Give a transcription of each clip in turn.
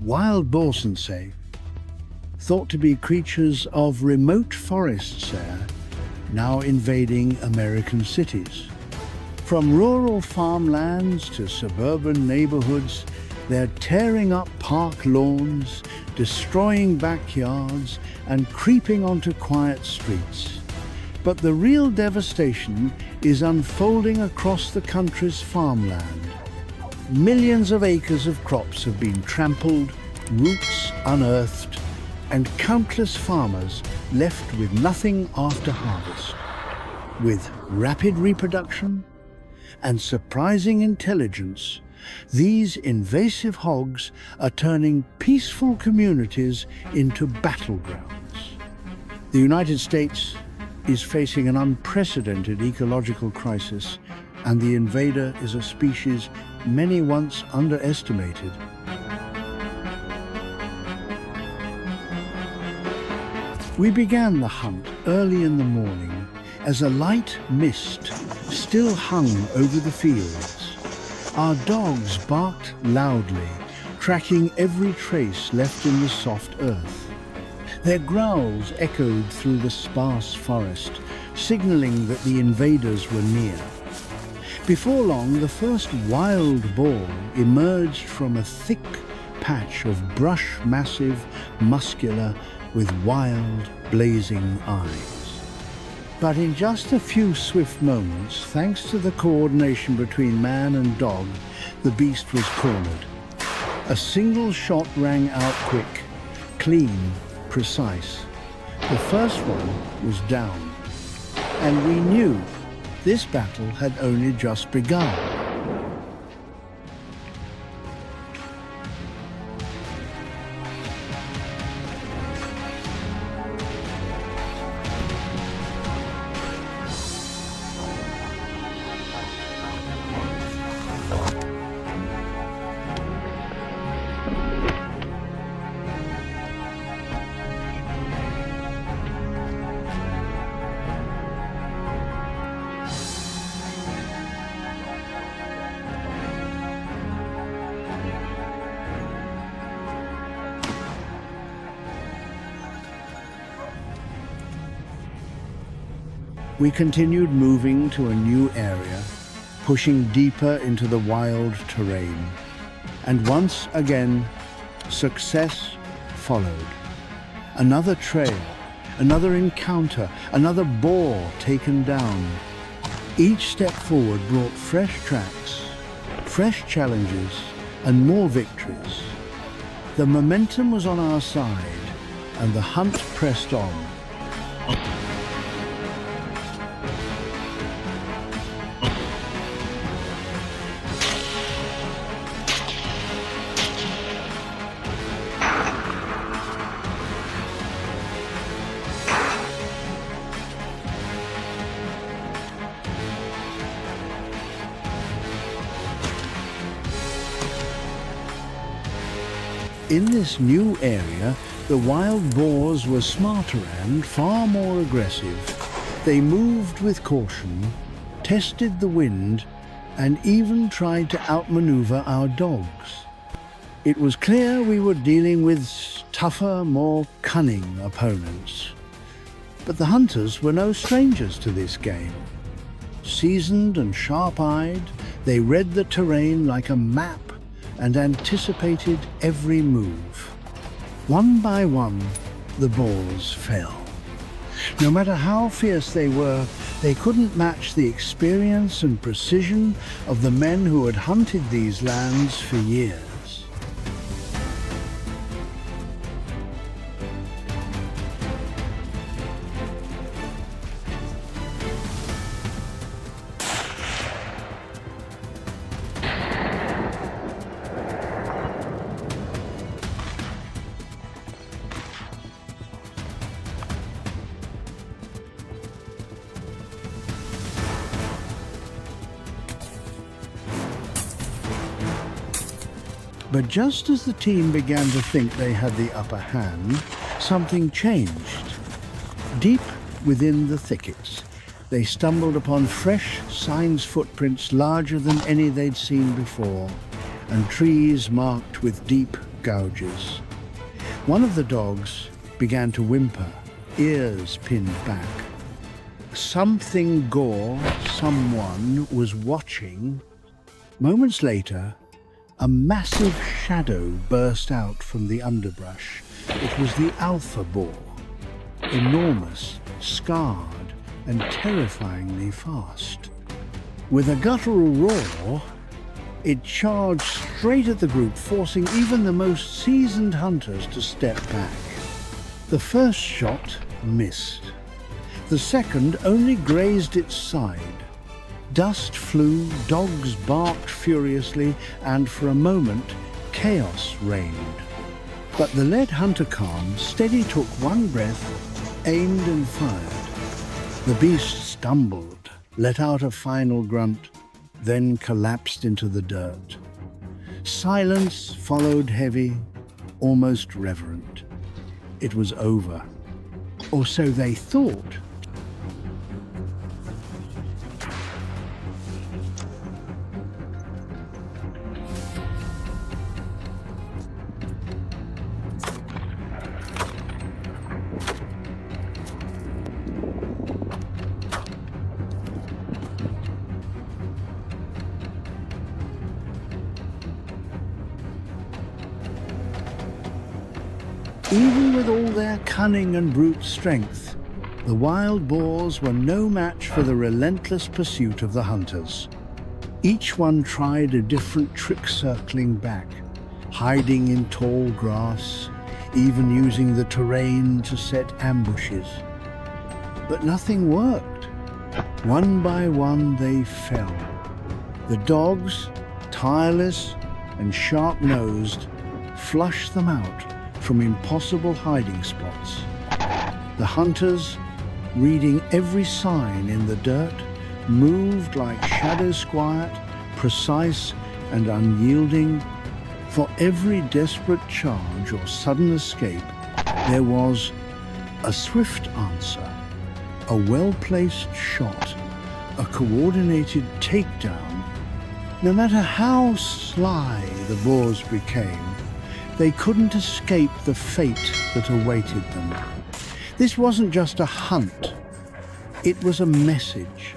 wild boar, thought to be creatures of remote forests there, now invading American cities. From rural farmlands to suburban neighborhoods, they're tearing up park lawns, destroying backyards, and creeping onto quiet streets. But the real devastation is unfolding across the country's farmland. Millions of acres of crops have been trampled, roots unearthed, and countless farmers left with nothing after harvest. With rapid reproduction and surprising intelligence, these invasive hogs are turning peaceful communities into battlegrounds. The United States is facing an unprecedented ecological crisis, and the invader is a species many once underestimated. We began the hunt early in the morning as a light mist still hung over the fields. Our dogs barked loudly, tracking every trace left in the soft earth. Their growls echoed through the sparse forest, signaling that the invaders were near. Before long, the first wild boar emerged from a thick patch of brush, massive, muscular, with wild, blazing eyes. But in just a few swift moments, thanks to the coordination between man and dog, the beast was cornered. A single shot rang out quick, clean, precise. The first one was down, and we knew this battle had only just begun. We continued moving to a new area, pushing deeper into the wild terrain. And once again, success followed. Another trail, another encounter, another boar taken down. Each step forward brought fresh tracks, fresh challenges, and more victories. The momentum was on our side, and the hunt pressed on. In this new area, the wild boars were smarter and far more aggressive. They moved with caution, tested the wind, and even tried to outmaneuver our dogs. It was clear we were dealing with tougher, more cunning opponents. But the hunters were no strangers to this game. Seasoned and sharp-eyed, they read the terrain like a map and anticipated every move. One by one, the boars fell. No matter how fierce they were, they couldn't match the experience and precision of the men who had hunted these lands for years. But just as the team began to think they had the upper hand, something changed. Deep within the thickets, they stumbled upon fresh signs footprints larger than any they'd seen before, and trees marked with deep gouges. One of the dogs began to whimper, ears pinned back. Something Boar, someone, was watching. Moments later, a massive shadow burst out from the underbrush. It was the alpha boar, enormous, scarred, and terrifyingly fast. With a guttural roar, it charged straight at the group, forcing even the most seasoned hunters to step back. The first shot missed. The second only grazed its side. Dust flew, dogs barked furiously, and for a moment, chaos reigned. But the lead hunter calm steady took one breath, aimed and fired. The beast stumbled, let out a final grunt, then collapsed into the dirt. Silence followed, heavy, almost reverent. It was over. Or so they thought. Even with all their cunning and brute strength, the wild boars were no match for the relentless pursuit of the hunters. Each one tried a different trick circling back, hiding in tall grass, even using the terrain to set ambushes. But nothing worked. One by one they fell. The dogs, tireless and sharp-nosed, flushed them out from impossible hiding spots. The hunters, reading every sign in the dirt, moved like shadow squiat, precise and unyielding. For every desperate charge or sudden escape, there was a swift answer, a well-placed shot, a coordinated takedown. No matter how sly the boars became, they couldn't escape the fate that awaited them. This wasn't just a hunt. It was a message.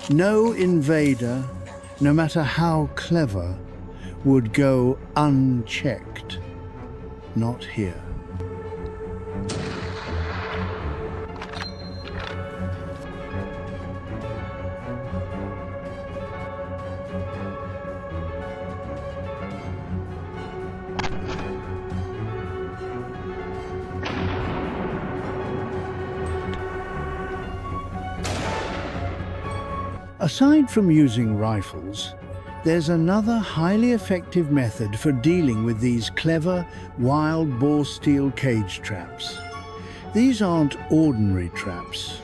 No invader, no matter how clever, would go unchecked. Not here. Aside from using rifles, there's another highly effective method for dealing with these clever, wild boar steel cage traps. These aren't ordinary traps.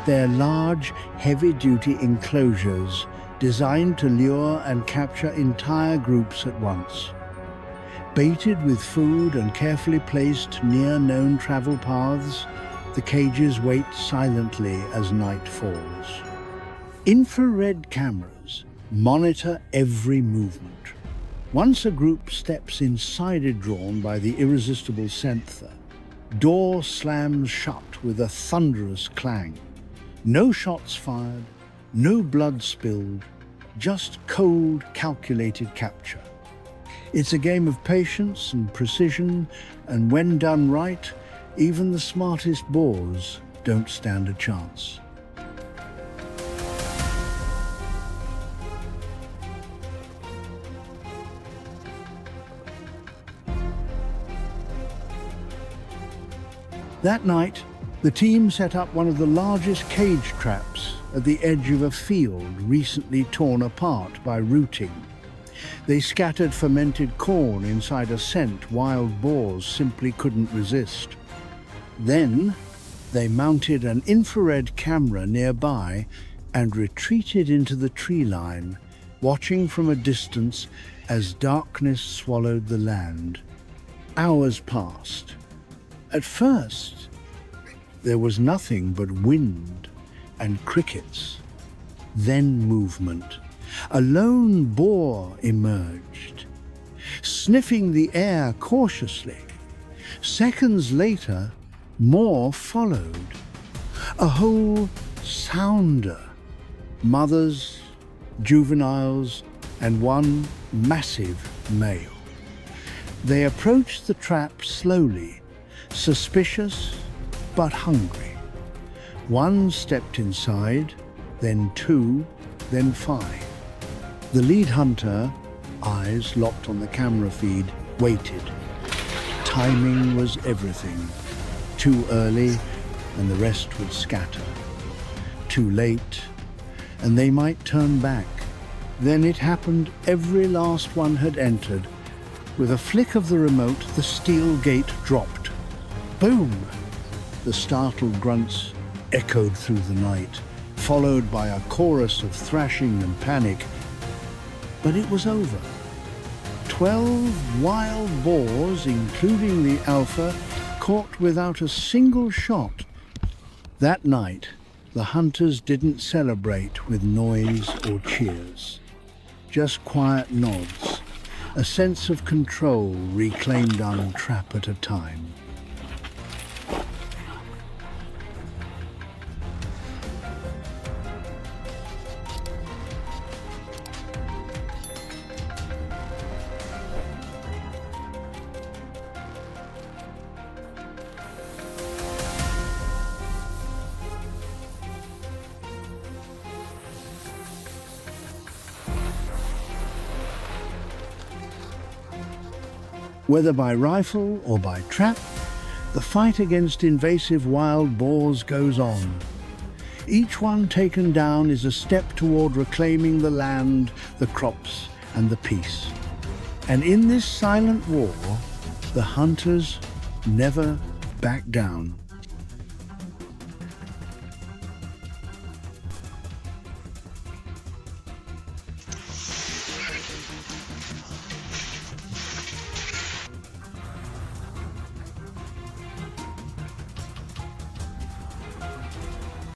They're large, heavy-duty enclosures designed to lure and capture entire groups at once. Baited with food and carefully placed near known travel paths, the cages wait silently as night falls. Infrared cameras monitor every movement. Once a group steps inside it, drawn by the irresistible scent, door slams shut with a thunderous clang. No shots fired, no blood spilled, just cold, calculated capture. It's a game of patience and precision, and when done right, even the smartest boars don't stand a chance. That night, the team set up one of the largest cage traps at the edge of a field recently torn apart by rooting. They scattered fermented corn inside a scent wild boars simply couldn't resist. Then, they mounted an infrared camera nearby and retreated into the tree line, watching from a distance as darkness swallowed the land. Hours passed. At first, there was nothing but wind and crickets. Then movement. A lone boar emerged. sniffing the air cautiously. Seconds later, more followed. A whole sounder. Mothers, juveniles, and one massive male. They approached the trap slowly, suspicious but hungry. One stepped inside, then two, then five. The lead hunter, eyes locked on the camera feed, waited. Timing was everything. Too early, and the rest would scatter. Too late, and they might turn back. Then it happened. Every last one had entered. With a flick of the remote, the steel gate dropped. Boom! The startled grunts echoed through the night, followed by a chorus of thrashing and panic. But it was over. 12 wild boars, including the alpha, caught without a single shot. That night, the hunters didn't celebrate with noise or cheers. Just quiet nods, a sense of control reclaimed one trap at a time. Whether by rifle or by trap, the fight against invasive wild boars goes on. Each one taken down is a step toward reclaiming the land, the crops, and the peace. And in this silent war, the hunters never back down.